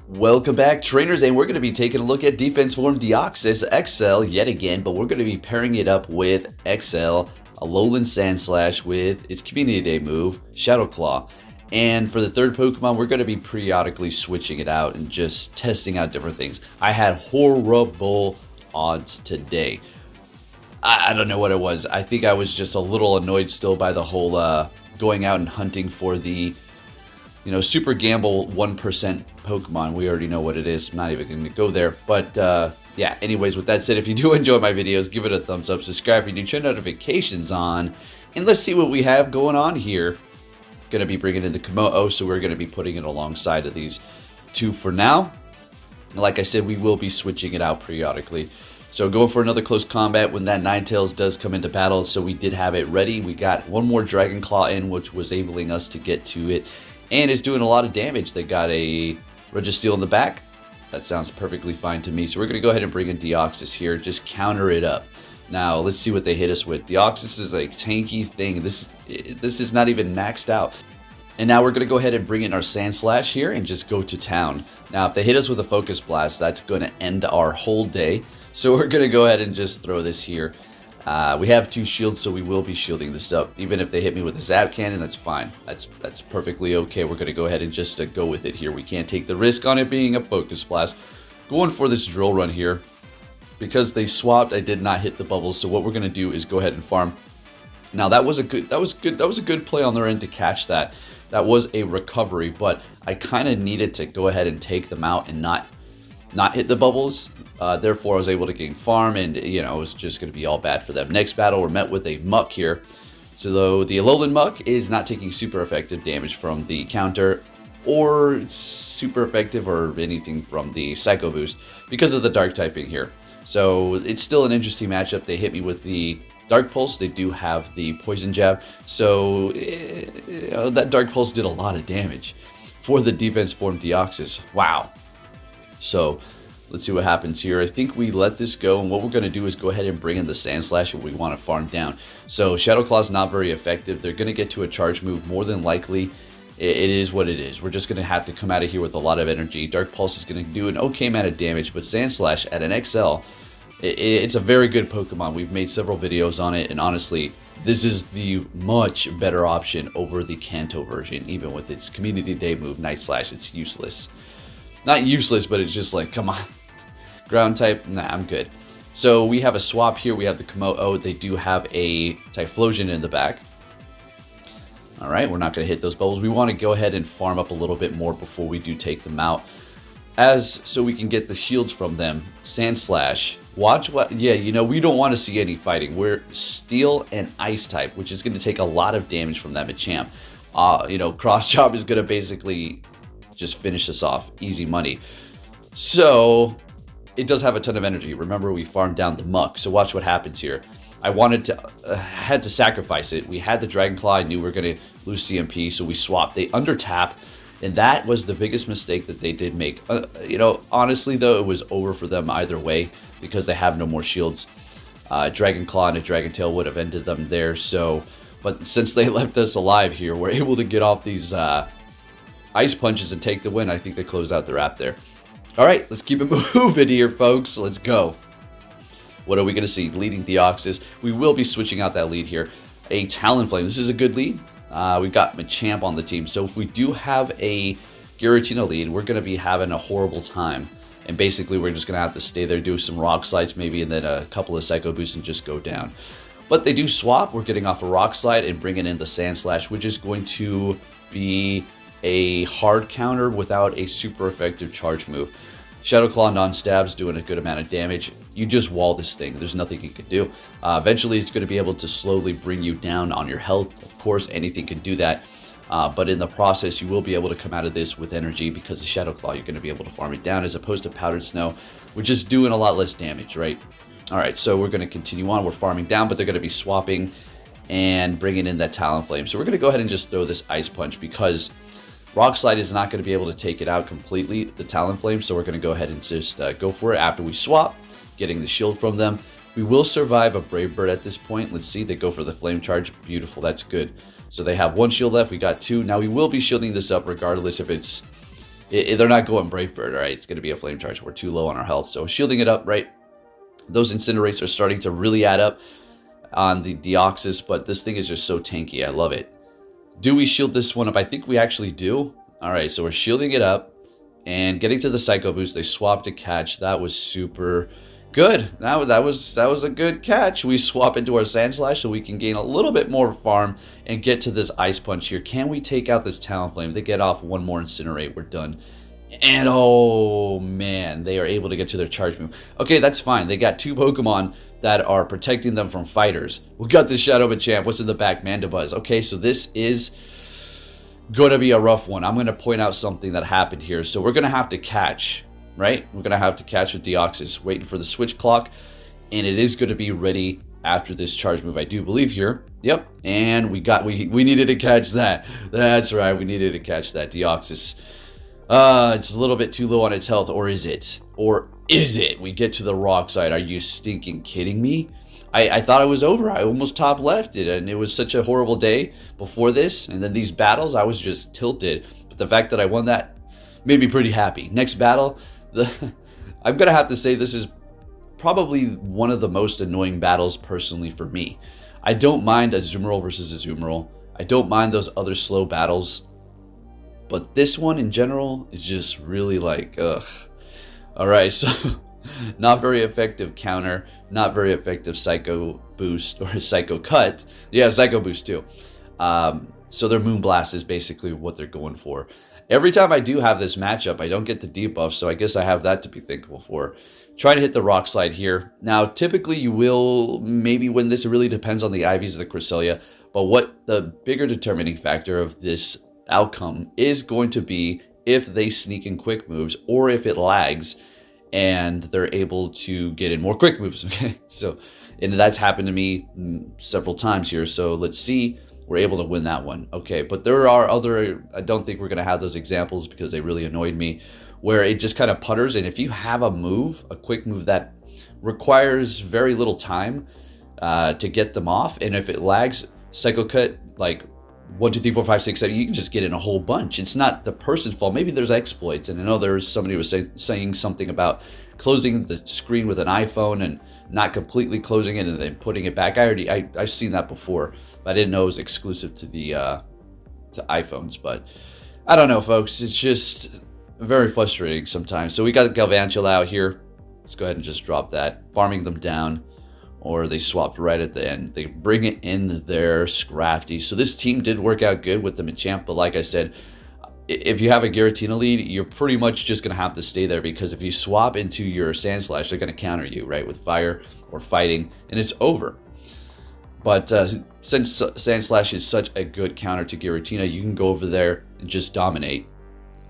Welcome back, trainers, and we're going to be taking a look at defense form Deoxys XL yet again, but we're going to be pairing it up with XL Alolan Sandslash with its Community Day move, Shadow Claw. And for the third Pokemon, we're going to be periodically switching it out and just testing out different things. I had horrible odds today. I don't know what it was. I think I was just a little annoyed still by the whole going out and hunting for the super gamble 1% Pokemon. We already know what it is. I'm not even going to go there. But yeah, anyways, with that said, if you do enjoy my videos, give it a thumbs up, subscribe if you do, turn notifications on, and let's see what we have going on here. Going to be bringing in the Komodo, so we're going to be putting it alongside of these two for now. Like I said, we will be switching it out periodically. So going for another close combat when that Ninetales does come into battle. So we did have it ready. We got one more Dragon Claw in, which was enabling us to get to it. And it's doing a lot of damage. They got a Registeel in the back. That sounds perfectly fine to me. So we're going to go ahead and bring in Deoxys here. Just counter it up. Now, let's see what they hit us with. Deoxys is a tanky thing. This is not even maxed out. And now we're going to go ahead and bring in our Sandslash here and just go to town. Now, if they hit us with a Focus Blast, that's going to end our whole day. So we're going to go ahead and just throw this here. We have two shields, so we will be shielding this up. Even if they hit me with a Zap Cannon, that's fine. That's perfectly okay. We're going to go ahead and just go with it here. We can't take the risk on it being a Focus Blast. Going for this Drill Run here. Because they swapped, I did not hit the bubbles. So what we're going to do is go ahead and farm. Now that was a good play on their end to catch that. That was a recovery, but I kind of needed to go ahead and take them out and not hit the bubbles. Therefore, I was able to gain farm, and it was just going to be all bad for them. Next battle, we're met with a Muck here. So though the Alolan Muck is not taking super effective damage from the counter or super effective or anything from the Psycho Boost because of the Dark typing here. So it's still an interesting matchup. They hit me with the Dark Pulse. They do have the Poison Jab. So that Dark Pulse did a lot of damage for the defense form Deoxys. Wow. So let's see what happens here. I think we let this go, and what we're going to do is go ahead and bring in the Sandslash if we want to farm down. So Shadow Claw is not very effective. They're going to get to a charge move more than likely. It is what it is. We're just going to have to come out of here with a lot of energy. Dark Pulse is going to do an okay amount of damage, but Sandslash at an XL, it's a very good Pokemon. We've made several videos on it, and honestly, this is the much better option over the Kanto version. Even with its Community Day move, Night Slash, it's useless. Not useless, but it's just like, come on. Ground type, nah, I'm good. So we have a swap here. We have the Komodo. They do have a Typhlosion in the back. All right, we're not going to hit those bubbles. We want to go ahead and farm up a little bit more before we do take them out, so we can get the shields from them. Sandslash. Watch what, yeah, we don't want to see any fighting. We're Steel and Ice type, which is going to take a lot of damage from that Machamp. Cross Chop is going to basically just finish us off. Easy money. So it does have a ton of energy. Remember, we farmed down the Muck. So watch what happens here. I had to sacrifice it. We had the Dragon Claw. I knew we were going to lose CMP, so we swapped. They under tap, and that was the biggest mistake that they did make. Honestly, though, it was over for them either way because they have no more shields. Dragon Claw and a Dragon Tail would have ended them there. But since they left us alive here, we're able to get off these Ice Punches and take the win. I think they close out their app there. All right, let's keep it moving here, folks. Let's go. What are we going to see? Leading Deoxys. We will be switching out that lead here. A Talonflame. This is a good lead. We've got Machamp on the team. So if we do have a Giratina lead, we're going to be having a horrible time. And basically, we're just going to have to stay there, do some Rock Slides maybe, and then a couple of Psycho Boosts and just go down. But they do swap. We're getting off a Rock Slide and bringing in the Sandslash, which is going to be a hard counter without a super effective charge move. Shadow Claw non-stabs doing a good amount of damage. You just wall this thing. There's nothing you can do. Eventually, it's going to be able to slowly bring you down on your health. Of course, anything can do that. But in the process, you will be able to come out of this with energy because the Shadow Claw, you're going to be able to farm it down as opposed to Powdered Snow, which is doing a lot less damage, right? All right, so we're going to continue on. We're farming down, but they're going to be swapping and bringing in that Talonflame. So we're going to go ahead and just throw this Ice Punch because Rock Slide is not going to be able to take it out completely, the Talonflame, so we're going to go ahead and just go for it after we swap, getting the shield from them. We will survive a Brave Bird at this point. Let's see, they go for the Flame Charge. Beautiful, that's good. So they have one shield left, we got two. Now we will be shielding this up regardless if they're not going Brave Bird, all right? It's going to be a Flame Charge. We're too low on our health. So shielding it up, right? Those Incinerates are starting to really add up on the Deoxys, but this thing is just so tanky. I love it. Do we shield this one up? I think we actually do. All right, so we're shielding it up and getting to the Psycho Boost. They swapped a catch. That was super good. That was a good catch. We swap into our Sandslash so we can gain a little bit more farm and get to this Ice Punch here. Can we take out this Talonflame? They get off one more Incinerate. We're done. And oh man, they are able to get to their charge move. Okay, that's fine. They got 2 Pokemon that are protecting them from fighters. We got this Shadow Machamp. What's in the back? Mandibuzz. Okay, so this is going to be a rough one. I'm going to point out something that happened here. So we're going to have to catch, right? We're going to have to catch with Deoxys, waiting for the switch clock. And it is going to be ready after this charge move, I do believe here. Yep, and we needed to catch that. That's right, we needed to catch that Deoxys. It's a little bit too low on its health, or is it? Or is it? We get to the rock side. Are you stinking kidding me? I thought it was over. I almost top left it, and it was such a horrible day before this. And then these battles, I was just tilted. But the fact that I won that made me pretty happy. Next battle, I'm going to have to say this is probably one of the most annoying battles personally for me. I don't mind a Azumarill versus Azumarill. I don't mind those other slow battles. But this one in general is just really like, ugh. Alright, so not very effective counter, not very effective Psycho Boost or Psycho Cut. Yeah, Psycho Boost too. So their Moonblast is basically what they're going for. Every time I do have this matchup, I don't get the debuff, so I guess I have that to be thankful for. Try to hit the Rock Slide here. Now, typically you will maybe win this. It really depends on the IVs of the Cresselia. But what the bigger determining factor of this outcome is going to be if they sneak in quick moves or if it lags and they're able to get in more quick moves. Okay, so and that's happened to me several times here. So let's see, we're able to win that one. Okay, but there are other, I don't think we're going to have those examples because they really annoyed me, where it just kind of putters. And if you have a move, a quick move that requires very little time to get them off, and if it lags, Psycho Cut, like 1, 2, 3, 4, 5, 6, 7, you can just get in a whole bunch. It's not the person's fault. Maybe there's exploits, and I know there's somebody was saying something about closing the screen with an iPhone and not completely closing it and then putting it back. I've seen that before, but I didn't know it was exclusive to the to iPhones. But I don't know, folks. It's just very frustrating sometimes. So we got Galvantula out here. Let's go ahead and just drop that, farming them down. Or they swapped right at the end. They bring it in their Scrafty. So this team did work out good with the Machamp, but like I said, if you have a Giratina lead, you're pretty much just going to have to stay there, because if you swap into your Sandslash, they're going to counter you, right, with fire or fighting, and it's over. But since Sandslash is such a good counter to Giratina, you can go over there and just dominate.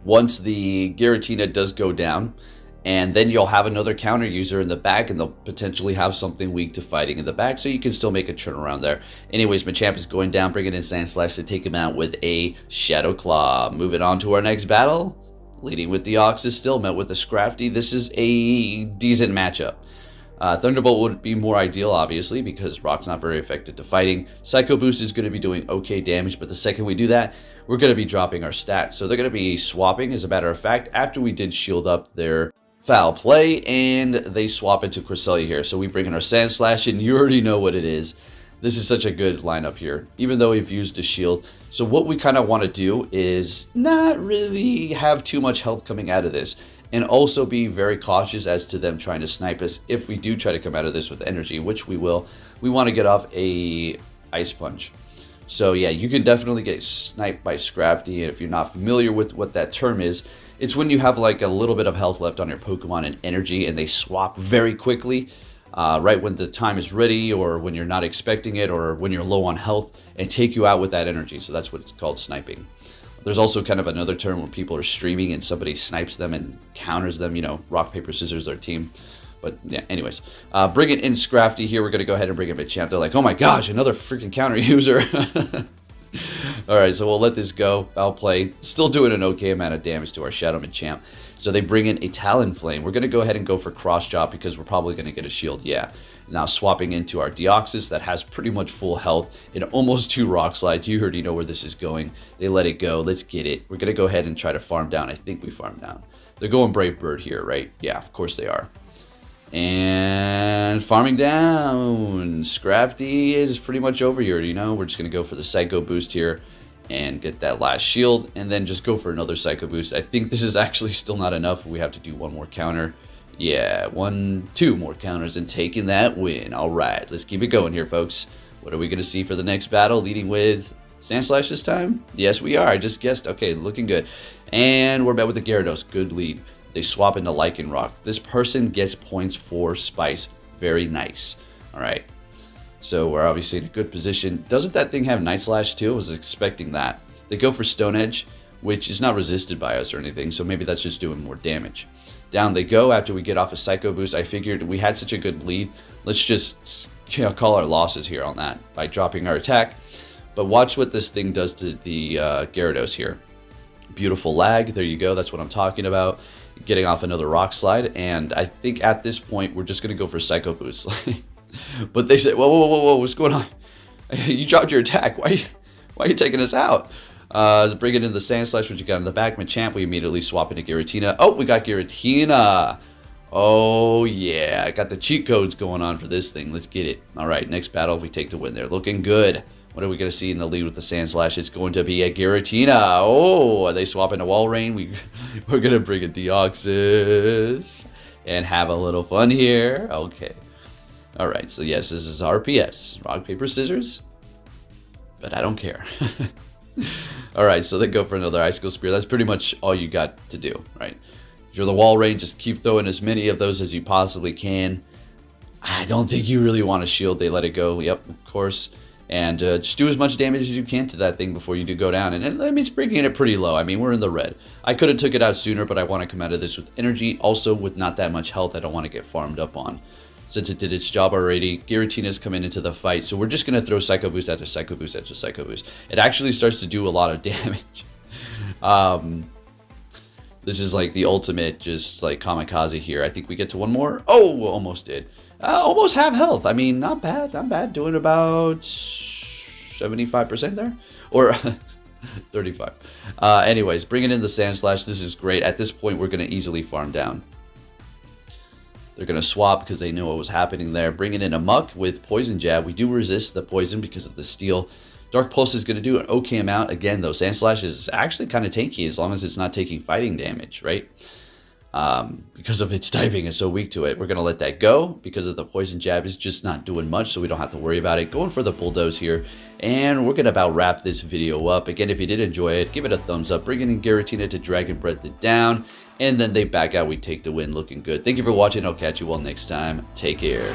Once the Giratina does go down, and then you'll have another counter user in the back, and they'll potentially have something weak to fighting in the back, so you can still make a turnaround there. Anyways, Machamp is going down, bringing in Sandslash to take him out with a Shadow Claw. Moving on to our next battle, leading with Deoxys still, met with a Scrafty. This is a decent matchup. Thunderbolt would be more ideal, obviously, because Rock's not very effective to fighting. Psycho Boost is going to be doing okay damage, but the second we do that, we're going to be dropping our stats. So they're going to be swapping, as a matter of fact, after we did shield up their Foul Play, and they swap into Cresselia here. So we bring in our Sandslash, and you already know what it is. This is such a good lineup here, even though we've used a shield. So what we kind of want to do is not really have too much health coming out of this, and also be very cautious as to them trying to snipe us if we do try to come out of this with energy, which we will. We want to get off a Ice Punch. So yeah, you can definitely get sniped by Scrafty, and if you're not familiar with what that term is, it's when you have like a little bit of health left on your Pokemon and energy, and they swap very quickly, right when the time is ready, or when you're not expecting it, or when you're low on health, and take you out with that energy. So that's what it's called, sniping. There's also kind of another term when people are streaming and somebody snipes them and counters them, you know, rock, paper, scissors, their team. But yeah, anyways, bring it in Scrafty here. We're going to go ahead and bring in Machamp. They're like, oh my gosh, another freaking counter user. All right, so we'll let this go. Foul Play, still doing an okay amount of damage to our Shadow Machamp. So they bring in a Talonflame. We're going to go ahead and go for Cross Chop because we're probably going to get a shield, yeah. Now swapping into our Deoxys that has pretty much full health and almost 2 Rock Slides. You already know where this is going. They let it go. Let's get it. We're going to go ahead and try to farm down. I think we farm down. They're going Brave Bird here, right? Yeah, of course they are. And farming down. Scrafty is pretty much over here, you know. We're just going to go for the Psycho Boost here and get that last shield, and then just go for another Psycho Boost. I think this is actually still not enough. We have to do one more counter. Yeah, 2 more counters and taking that win. All right, let's keep it going here, folks. What are we going to see for the next battle? Leading with Sandslash this time? Yes, we are. I just guessed. Okay, looking good. And we're met with the Gyarados. Good lead. They swap into Lycanroc. This person gets points for Spice. Very nice. All right. So we're obviously in a good position. Doesn't that thing have Night Slash too? I was expecting that. They go for Stone Edge, which is not resisted by us or anything, so maybe that's just doing more damage. Down they go after we get off a Psycho Boost. I figured we had such a good lead. Let's just call our losses here on that by dropping our attack. But watch what this thing does to the Gyarados here. Beautiful lag. There you go. That's what I'm talking about. Getting off another Rock Slide. And I think at this point, we're just going to go for Psycho Boost. But they said, whoa, what's going on? You dropped your attack. Why are you taking us out? Bringing in the Sandslash, which you got in the back. Machamp, we immediately swap into Giratina. Oh, we got Giratina. Oh, yeah. I got the cheat codes going on for this thing. Let's get it. All right, next battle, we take the win there. Looking good. What are we going to see in the lead with the Sandslash? It's going to be a Giratina. Oh, are they swapping to Wall Rain? We're going to bring in Deoxys and have a little fun here. Okay. All right, so yes, this is RPS. Rock, paper, scissors. But I don't care. All right, so they go for another Icicle Spear. That's pretty much all you got to do, right? If you're the Wall Rain, just keep throwing as many of those as you possibly can. I don't think you really want a shield. They let it go. Yep, of course. And just do as much damage as you can to that thing before you do go down. And I mean, it's bringing it pretty low. I mean, we're in the red. I could have took it out sooner, but I want to come out of this with energy. Also, with not that much health, I don't want to get farmed up on. Since it did its job already, Giratina's coming into the fight. So we're just going to throw Psycho Boost after Psycho Boost after Psycho Boost. It actually starts to do a lot of damage. This is like the ultimate just like kamikaze here. I think we get to one more. Oh, we almost did. Almost half health. I mean, not bad, not bad. Doing about 75% there. Or 35. Anyways, bringing in the Sandslash. This is great. At this point, we're going to easily farm down. They're going to swap because they know what was happening there. Bringing in a Muck with Poison Jab. We do resist the poison because of the steel. Dark Pulse is going to do an okay amount. Again, though, Sandslash is actually kind of tanky as long as it's not taking fighting damage, right? Because of its typing is so weak to it. We're going to let that go because of the Poison Jab is just not doing much, so we don't have to worry about it. Going for the Bulldoze here, and we're going to about wrap this video up. Again, if you did enjoy it, give it a thumbs up. Bringing in Giratina to Dragon Breath it down, and then they back out. We take the win. Looking good. Thank you for watching. I'll catch you all next time. Take care.